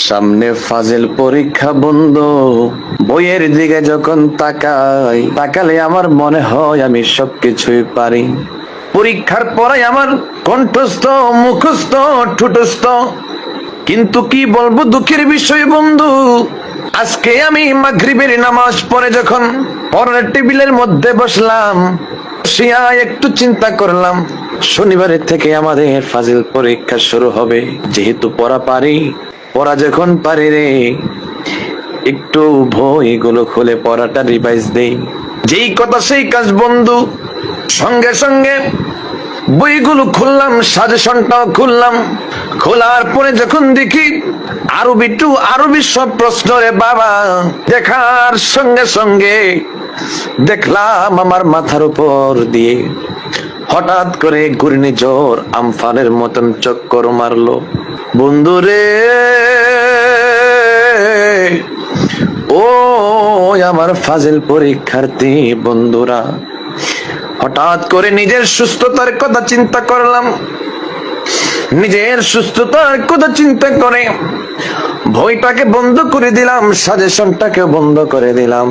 সামনে ফাজিল পরীক্ষা বন্ধু, বইয়ের দিকে যখন তাকালে আমার মনে হয় আমি সবকিছুই পারি। পরীক্ষার পরে আমার কণ্ঠস্থ, মুখস্থ, ঠোঁটস্থ, কিন্তু কি বলবো দুঃখের বিষয় বন্ধু, আজকে আমি মাগরিবের নামাজ পড়ে যখন পড়ার টেবিলের মধ্যে বসলাম, বসিয়া একটু চিন্তা করলাম শনিবারের থেকে আমাদের ফাজিল পরীক্ষা শুরু হবে। যেহেতু পড়া যখন পারি রে, একটু বইগুলো খুলে পড়াটা রিভাইজ দেই। যেই কথা সেই কাজ বন্ধু, সঙ্গে সঙ্গে বইগুলো খুললাম, সাজেশনটাও খুললাম। খোলার পরে যখন দেখি আরবি সব প্রশ্ন রে বাবা, দেখার সঙ্গে সঙ্গে দেখলাম আমার মাথার উপর দিয়ে হঠাৎ করে ঘূর্ণিঝড় আমফানের মতন চক্কর মারলো বন্ধুরে। ও আমার ফাজিল পরীক্ষার্থী বন্ধুরা, হঠাৎ করে নিজের সুস্থতার কথা চিন্তা করলাম। নিজের সুস্থতার কথা চিন্তা করে বইটাকে বন্ধ করে দিলাম, সাজেশনটাকে বন্ধ করে দিলাম।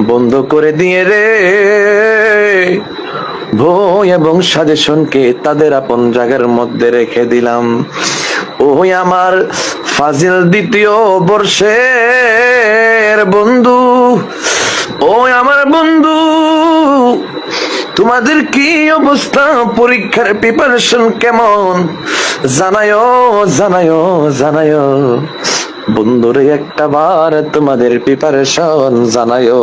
বন্ধ করে দিয়ে রে বই এবং সাজেশনকে তাদের আপন জায়গার মধ্যে রেখে দিলাম। ওই আমার ফাজিল দ্বিতীয় বর্ষের বন্ধু, ওই আমার বন্ধু, তোমাদের কি অবস্থা? পরীক্ষার প্রিপারেশন কেমন? জানায়ো বন্ধুরে, একটা বার তোমাদের প্রিপারেশন জানায়ো।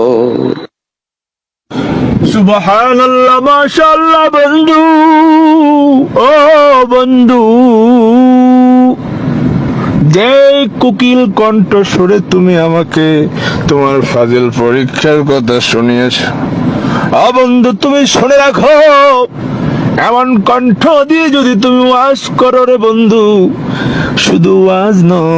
সুবহানাল্লাহ, মাশাআল্লাহ বন্ধু। ও বন্ধু, যে কোকিল কণ্ঠ সুরে তুমি আমাকে তোমার ফাজিল পরীক্ষার কথা শুনিয়েছ, বন্ধু তুমি শুনে রাখো, এমন কণ্ঠ দিয়ে যদি তুমি ওয়াজ করো রে বন্ধু, শুধু ওয়াজ নয়